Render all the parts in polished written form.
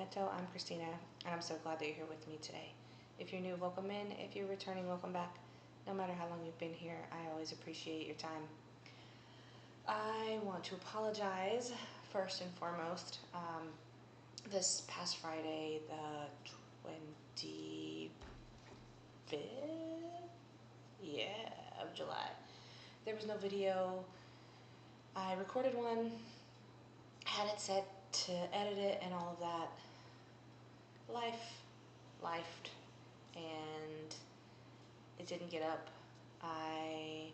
Memento. I'm Christina, and I'm so glad that you're here with me today. If you're new, welcome in. If you're returning, welcome back. No matter how long you've been here, I always appreciate your time. I want to apologize first and foremost. This past Friday, the 25th, of July, there was no video. I recorded one, had it set to edit it and all of that. Lifed, and it didn't get up. I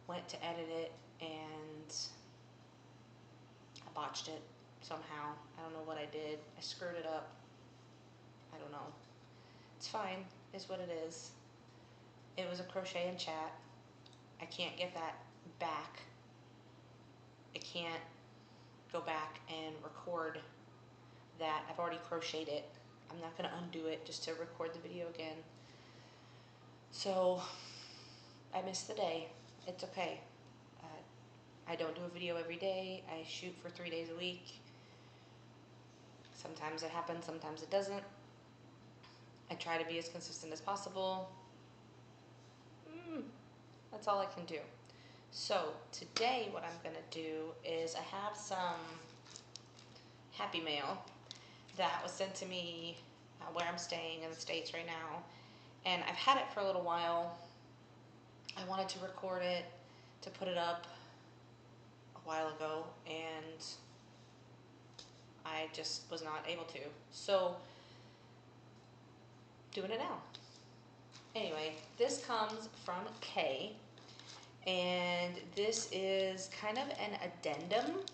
went to edit it and I botched it somehow. I don't know what I did. I screwed it up. I don't know. It's fine, is what it is. It was a crochet and chat. I can't get that back. I can't go back and record that. I've already crocheted it. I'm not going to undo it just to record the video again. So I missed the day. It's okay. I don't do a video every day. I shoot for 3 days a week. Sometimes it happens, sometimes it doesn't. I try to be as consistent as possible. That's all I can do. So today what I'm going to do is I have some Happy Mail that was sent to me where I'm staying in the States right now. And I've had it for a little while. I wanted to record it, to put it up a while ago, and I just was not able to. So, doing it now. Anyway, this comes from Kay, and this is kind of an addendum,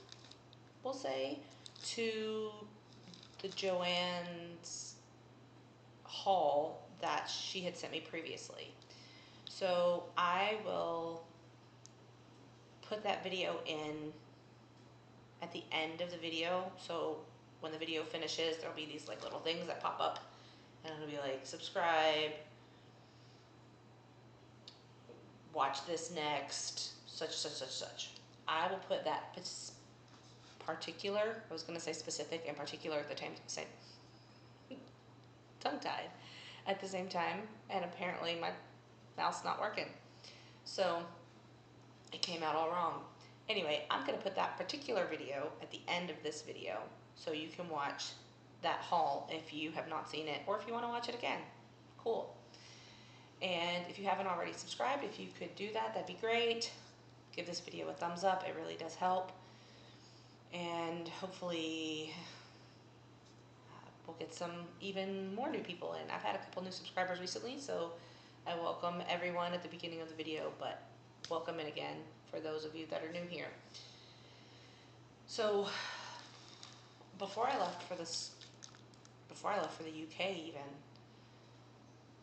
we'll say, to the JoAnn's haul that she had sent me previously. So I will put that video in at the end of the video. So when the video finishes, there'll be these like little things that pop up, and it'll be like, subscribe, watch this next, such. I will put that particular, I was going to say specific and particular at the same tongue-tied at the same time, and apparently my mouth's not working, so it came out all wrong. Anyway, I'm going to put that particular video at the end of this video so you can watch that haul if you have not seen it, or if you want to watch it again. Cool. And if you haven't already subscribed, if you could do that, that'd be great. Give this video a thumbs up. It really does help. And hopefully we'll get some even more new people in. I've had a couple new subscribers recently, so I welcome everyone at the beginning of the video, but welcome in again for those of you that are new here. So before I left for the UK even,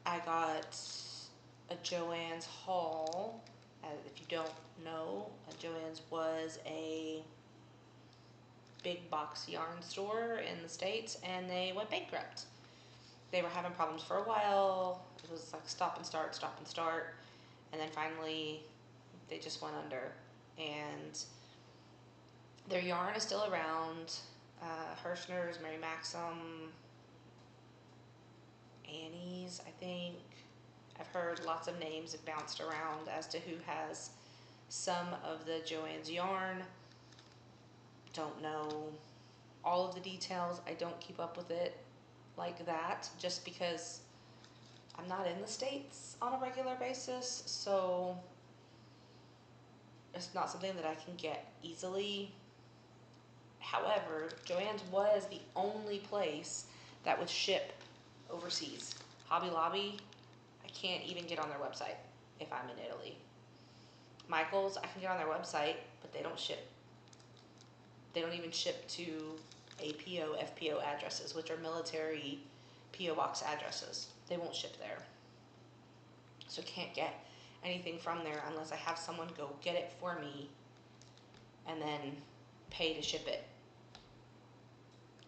I got a JoAnn's haul. If you don't know, JoAnn's was a big box yarn store in the States, and they went bankrupt. They were having problems for a while. It was like stop and start, and then finally they just went under. And their yarn is still around. Hirschner's, Mary Maxim, Annie's, I think. I've heard lots of names have bounced around as to who has some of the JoAnn's yarn. Don't know all of the details. I don't keep up with it like that, just because I'm not in the States on a regular basis, so it's not something that I can get easily. However, JoAnn's was the only place that would ship overseas. Hobby Lobby, I can't even get on their website if I'm in Italy. Michael's, I can get on their website, but they don't ship. They don't even ship to APO, FPO addresses, which are military PO box addresses. They won't ship there. So can't get anything from there unless I have someone go get it for me and then pay to ship it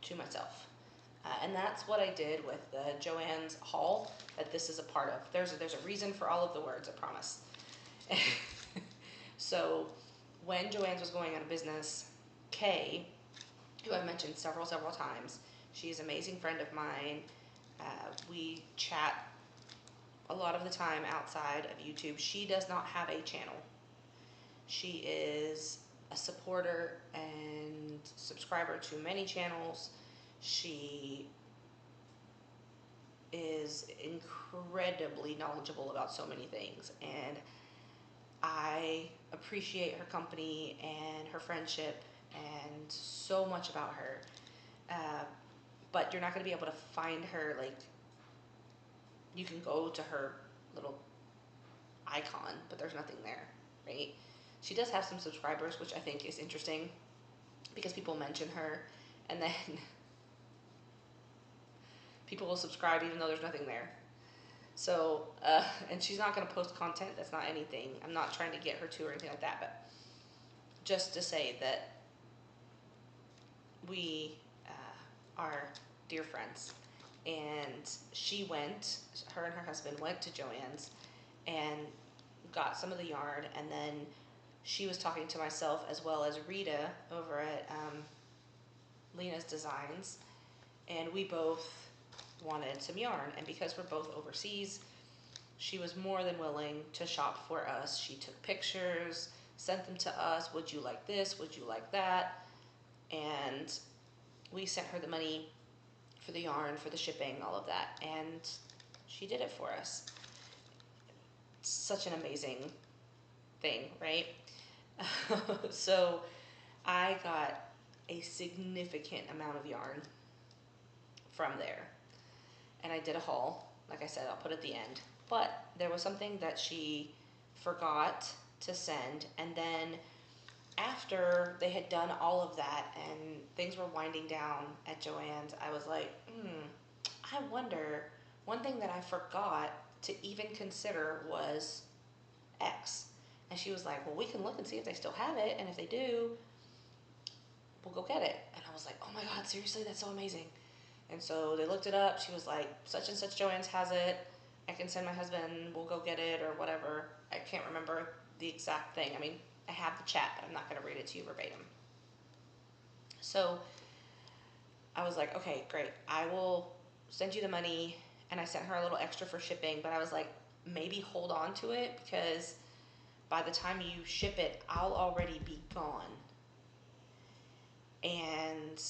to myself. And that's what I did with the JoAnn's haul that this is a part of. There's a reason for all of the words, I promise. So when JoAnn's was going out of business, Kay, who I've mentioned several times, She's an amazing friend of mine. We chat a lot of the time outside of YouTube. She does not have a channel. She is a supporter and subscriber to many channels. She is incredibly knowledgeable about so many things, and I appreciate her company and her friendship and so much about her. But you're not going to be able to find her, like, you can go to her little icon, but there's nothing there, right? She does have some subscribers, which I think is interesting because people mention her and then people will subscribe even though there's nothing there. So, and she's not going to post content. That's not anything. I'm not trying to get her to or anything like that, but just to say that we are dear friends. And her and her husband went to JoAnn's and got some of the yarn, and then she was talking to myself as well as Rita over at Lena's Designs, and we both wanted some yarn, and because we're both overseas, she was more than willing to shop for us. She took pictures, sent them to us. Would you like this? Would you like that? And we sent her the money for the yarn, for the shipping, all of that, and she did it for us. It's such an amazing thing, right? So I got a significant amount of yarn from there, and I did a haul. Like I said, I'll put at the end, but there was something that she forgot to send, and then after they had done all of that and things were winding down at JoAnn's, I was like, I wonder, one thing that I forgot to even consider was X. And she was like, well, we can look and see if they still have it, and if they do, we'll go get it. And I was like, oh my God, seriously, that's so amazing. And so they looked it up. She was like, such and such JoAnn's has it. I can send my husband, we'll go get it, or whatever. I can't remember the exact thing. I mean, I have the chat, but I'm not going to read it to you verbatim. So I was like, okay, great. I will send you the money. And I sent her a little extra for shipping, but I was like, maybe hold on to it because by the time you ship it, I'll already be gone. And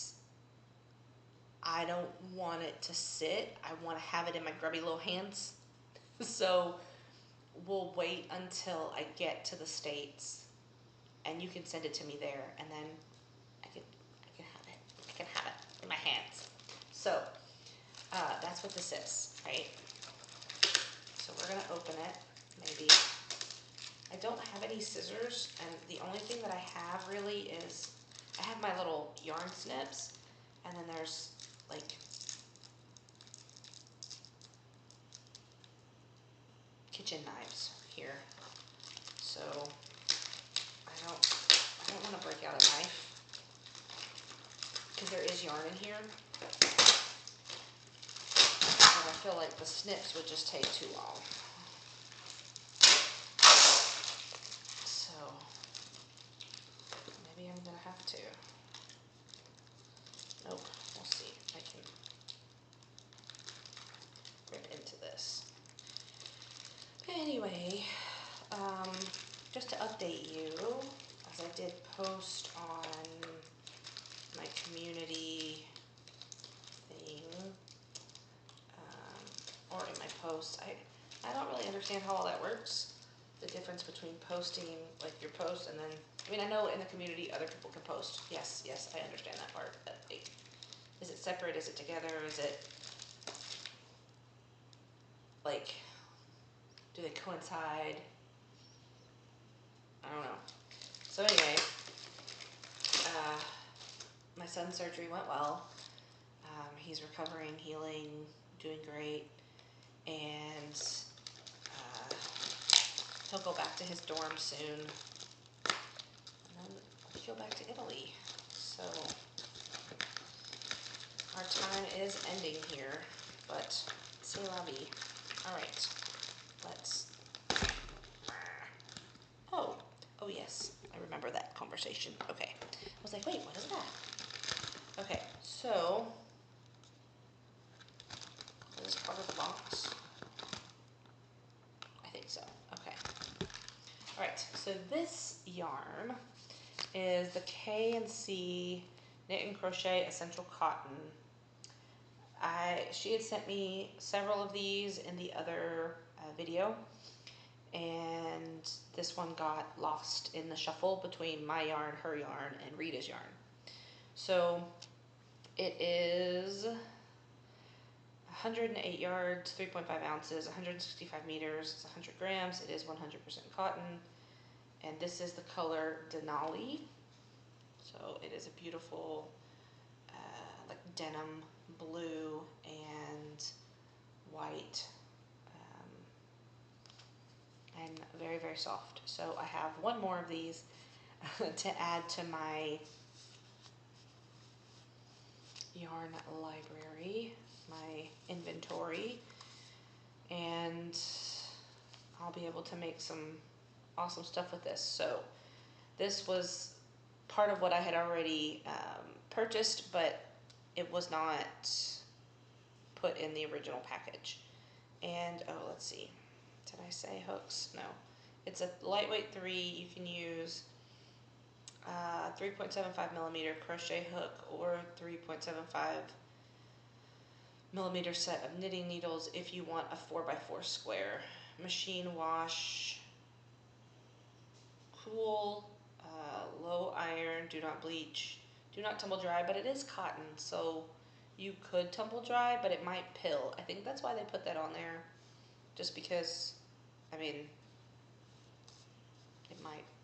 I don't want it to sit. I want to have it in my grubby little hands. So we'll wait until I get to the States and you can send it to me there, and then I can have it in my hands. So that's what this is, right? So we're gonna open it. Maybe I don't have any scissors, and the only thing that I have really is I have my little yarn snips, and then there's like kitchen knives here. So I don't want to break out a knife because there is yarn in here, but I feel like the snips would just take too long. So maybe I'm gonna have to. Nope, we'll see if I can rip into this. Anyway, just to update you, as I did post on my community thing, or in my posts, I don't really understand how all that works. The difference between posting, like your post, and then, I mean, I know in the community other people can post. Yes, I understand that part. But like, is it separate? Is it together? Is it like, do they coincide? I don't know. So anyway, my son's surgery went well. He's recovering, healing, doing great, and he'll go back to his dorm soon, and then he'll go back to Italy. So our time is ending here, but c'est la vie. All right, let's. Oh yes, I remember that conversation. Okay, I was like, wait, what is that? Okay, so yarn is the K&C Knit and Crochet Essential Cotton. She had sent me several of these in the other video, and this one got lost in the shuffle between my yarn, her yarn, and Rita's yarn. So it is 108 yards, 3.5 ounces, 165 meters, it's 100 grams, it is 100% cotton, and this is the color Denali. So it is a beautiful like denim blue and white, and very, very soft. So I have one more of these to add to my yarn library, my inventory, and I'll be able to make some awesome stuff with this. So this was part of what I had already purchased, but it was not put in the original package. And oh, let's see, did I say hooks? No, it's a lightweight 3. You can use 3.75 millimeter crochet hook or 3.75 millimeter set of knitting needles if you want a 4x4 square. Machine wash, cool, low iron, do not bleach, do not tumble dry, but it is cotton, so you could tumble dry, but it might pill. I think that's why they put that on there, just because, I mean,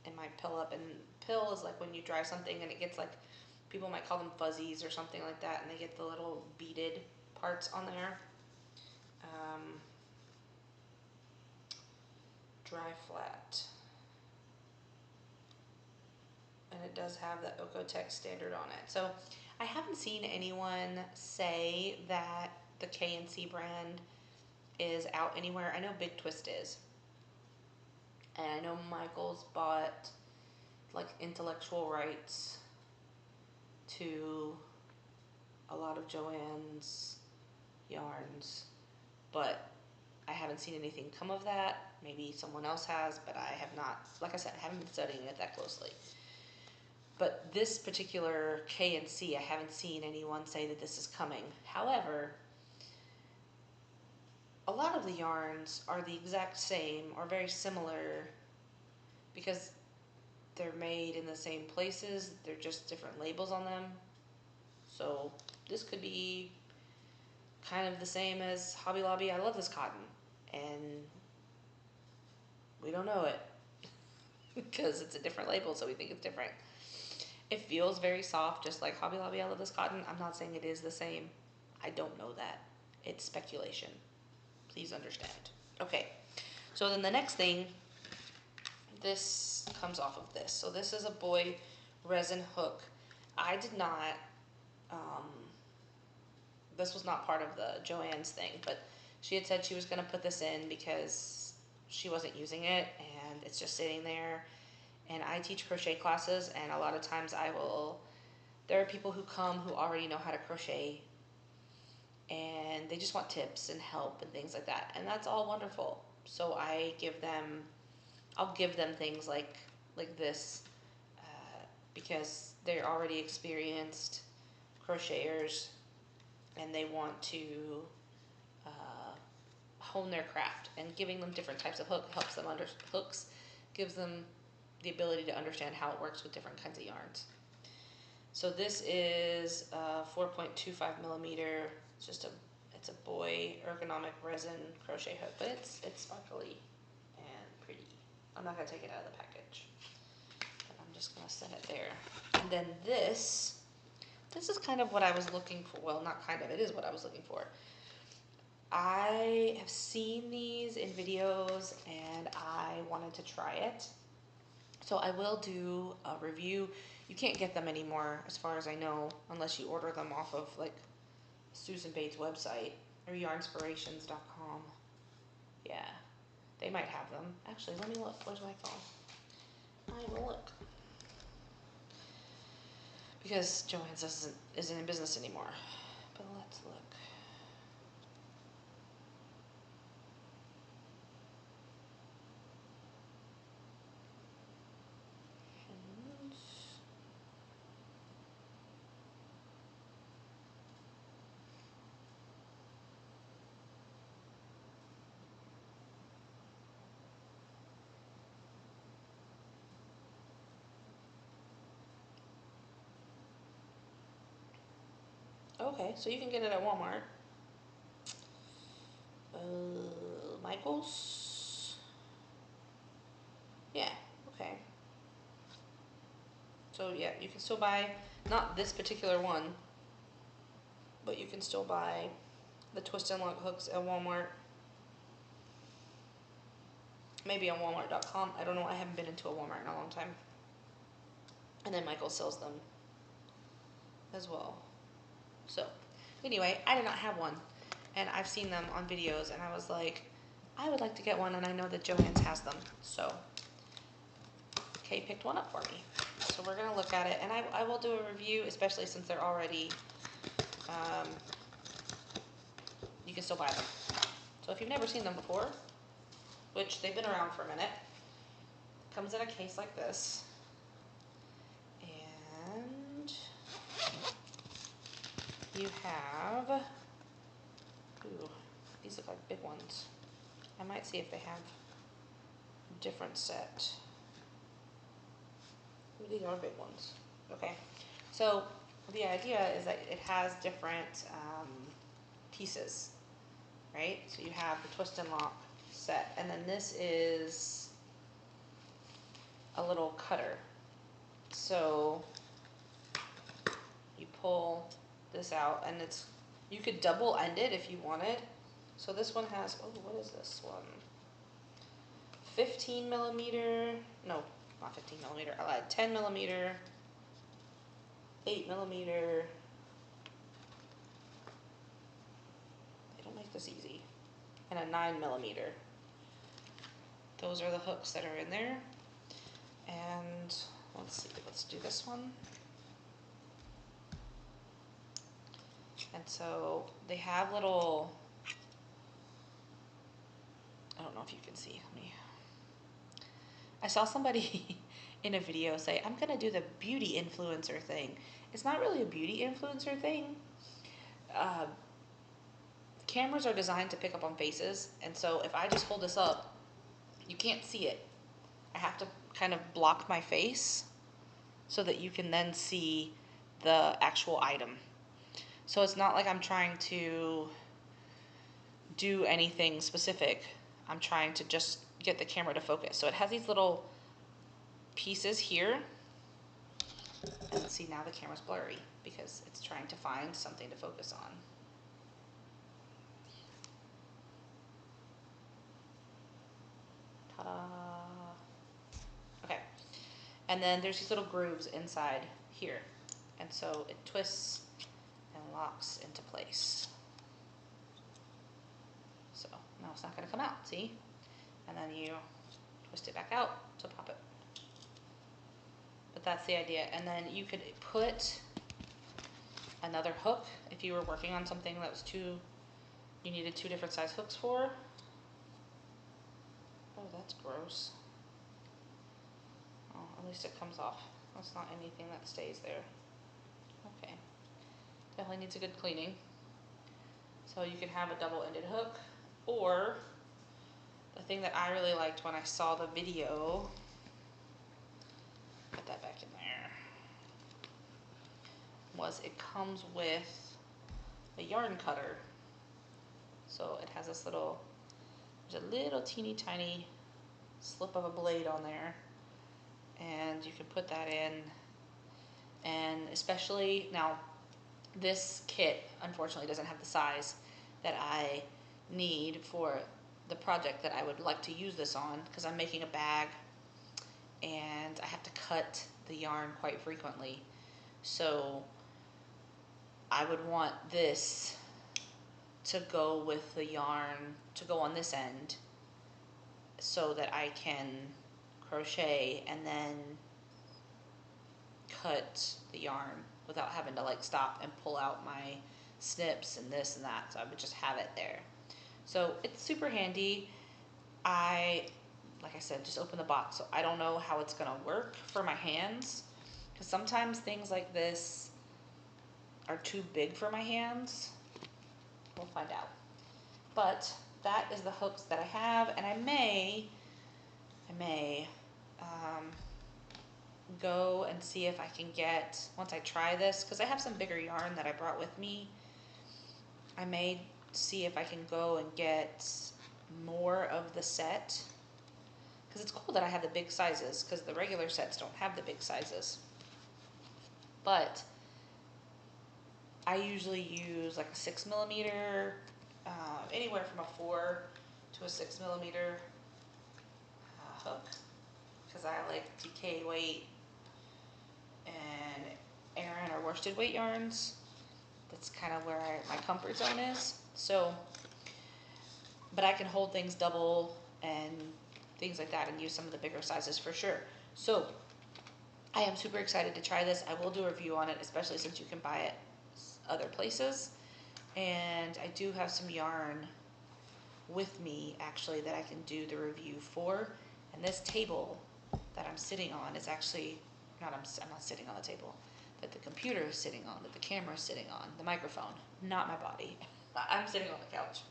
it might pill up, and pill is like when you dry something and it gets like, people might call them fuzzies or something like that, and they get the little beaded parts on there. Dry flat. And it does have the Oeko-Tex standard on it. So I haven't seen anyone say that the K&C brand is out anywhere. I know Big Twist is. And I know Michael's bought like intellectual rights to a lot of JoAnn's yarns, but I haven't seen anything come of that. Maybe someone else has, but I have not. Like I said, I haven't been studying it that closely. But this particular K&C, I haven't seen anyone say that this is coming. However, a lot of the yarns are the exact same or very similar because they're made in the same places. They're just different labels on them. So this could be kind of the same as Hobby Lobby. I love this cotton, and we don't know it because it's a different label, so we think it's different. It feels very soft, just like Hobby Lobby. I love this cotton. I'm not saying it is the same. I don't know that. It's speculation. Please understand. Okay, so then the next thing, this comes off of this. So this is a boy resin hook. I did not, this was not part of the JoAnn's thing, but she had said she was going to put this in because she wasn't using it, and it's just sitting there. And I teach crochet classes, and a lot of times there are people who come who already know how to crochet, and they just want tips and help and things like that, and that's all wonderful. So I'll give them things like this because they're already experienced crocheters, and they want to hone their craft, and giving them different types of hooks gives them the ability to understand how it works with different kinds of yarns. So this is 4.25 millimeter. It's a boy ergonomic resin crochet hook, but it's sparkly and pretty. I'm not gonna take it out of the package, but I'm just gonna set it there. And then this is kind of what I was looking for. Well, not kind of, it is what I was looking for. I have seen these in videos and I wanted to try it. So I will do a review. You can't get them anymore, as far as I know, unless you order them off of like Susan Bates' website or yarnspirations.com. Yeah, they might have them. Actually, let me look. Where's my phone? I will look. Because JoAnn's isn't in business anymore. But let's look. Okay, so you can get it at Walmart. Michael's. Yeah, okay. So yeah, you can still buy, not this particular one, but you can still buy the twist and lock hooks at Walmart. Maybe on Walmart.com. I don't know. I haven't been into a Walmart in a long time. And then Michael sells them as well. So anyway, I did not have one. And I've seen them on videos and I was like, I would like to get one, and I know that JoAnn's has them. So Kay picked one up for me. So we're going to look at it, and I will do a review, especially since they're already, you can still buy them. So if you've never seen them before, which they've been around for a minute, it comes in a case like this. And you have, ooh, these look like big ones. I might see if they have a different set. Ooh, these are big ones. Okay, so the idea is that it has different pieces, right? So you have the twist and lock set, and then this is a little cutter. So you pull this out, and it's, you could double end it if you wanted. So this one has, oh, what is this one? 15 millimeter, no, not 15 millimeter, I lied, 10 millimeter, 8 millimeter. They don't make this easy. And a 9 millimeter. Those are the hooks that are in there. And let's see, let's do this one. And so they have little, I don't know if you can see me. I saw somebody in a video say, I'm gonna do the beauty influencer thing. It's not really a beauty influencer thing. Cameras are designed to pick up on faces, and so if I just hold this up, you can't see it. I have to kind of block my face so that you can then see the actual item. So it's not like I'm trying to do anything specific. I'm trying to just get the camera to focus. So it has these little pieces here. And see, now the camera's blurry because it's trying to find something to focus on. Ta-da! Okay. And then there's these little grooves inside here. And so it twists and locks into place. So now it's not going to come out, see? And then you twist it back out to pop it. But that's the idea. And then you could put another hook if you were working on something that was too, you needed 2 different size hooks for. Oh, that's gross. Oh, at least it comes off. That's not anything that stays there. Okay. Definitely needs a good cleaning. So you can have a double-ended hook, or the thing that I really liked when I saw the video, put that back in there, was it comes with a yarn cutter. So it has this little, there's a little teeny tiny slip of a blade on there, and you can put that in. And especially now, this kit unfortunately doesn't have the size that I need for the project that I would like to use this on, because I'm making a bag and I have to cut the yarn quite frequently. So I would want this to go with the yarn, to go on this end, so that I can crochet and then cut the yarn without having to like stop and pull out my snips and this and that. So I would just have it there. So it's super handy. Like I said, just open the box. So I don't know how it's gonna work for my hands, because sometimes things like this are too big for my hands. We'll find out. But that is the hooks that I have, and I may go and see if I can get, once I try this, because I have some bigger yarn that I brought with me, I may see if I can go and get more of the set, because it's cool that I have the big sizes, because the regular sets don't have the big sizes. But I usually use like a 6mm, anywhere from a 4 to a 6mm hook, because I like DK weight and Aran or worsted weight yarns. That's kind of where my comfort zone is. So, but I can hold things double and things like that and use some of the bigger sizes for sure. So I am super excited to try this. I will do a review on it, especially since you can buy it other places. And I do have some yarn with me actually that I can do the review for. And this table that I'm sitting on is actually I'm not sitting on the table, that the computer is sitting on, that the camera is sitting on, the microphone, not my body. I'm sitting on the couch.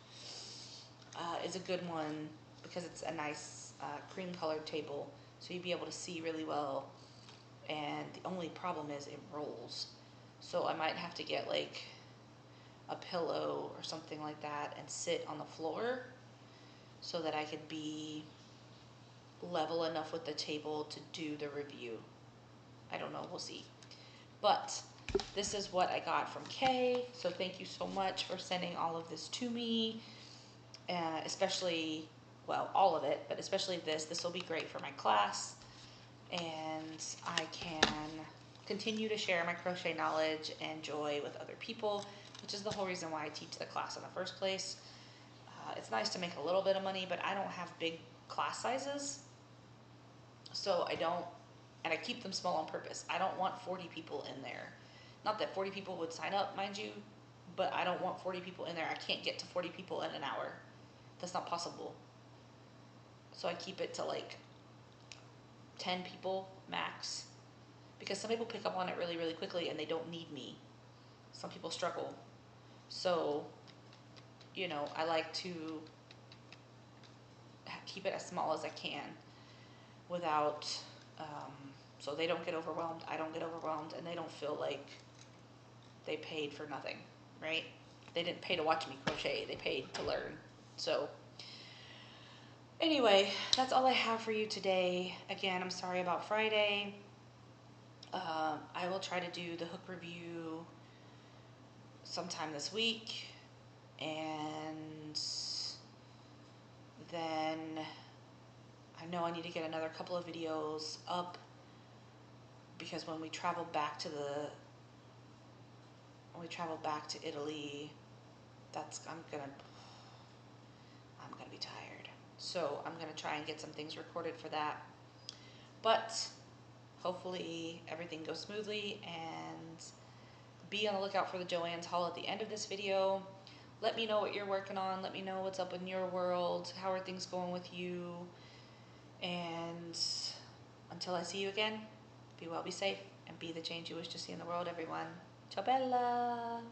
Is a good one because it's a nice cream colored table, so you'd be able to see really well. And the only problem is it rolls, so I might have to get like a pillow or something like that and sit on the floor so that I could be level enough with the table to do the review. I don't know, we'll see. But this is what I got from Kay, so thank you so much for sending all of this to me, especially, well, all of it, but especially this. This will be great for my class, and I can continue to share my crochet knowledge and joy with other people, which is the whole reason why I teach the class in the first place. It's nice to make a little bit of money, but I don't have big class sizes, so I don't, and I keep them small on purpose. I don't want 40 people in there. Not that 40 people would sign up, mind you, but I don't want 40 people in there. I can't get to 40 people in an hour. That's not possible. So I keep it to like 10 people max, because some people pick up on it really, really quickly and they don't need me. Some people struggle. So, you know, I like to keep it as small as I can without, so they don't get overwhelmed, I don't get overwhelmed, and they don't feel like they paid for nothing, right? They didn't pay to watch me crochet, they paid to learn. So anyway, that's all I have for you today. Again, I'm sorry about Friday. I will try to do the hook review sometime this week, and then I know I need to get another couple of videos up, because when we travel back to Italy, I'm gonna be tired. So I'm gonna try and get some things recorded for that. But hopefully everything goes smoothly, and be on the lookout for the JoAnn's haul at the end of this video. Let me know what you're working on. Let me know what's up in your world. How are things going with you? And until I see you again, be well, be safe, and be the change you wish to see in the world, everyone. Ciao bella!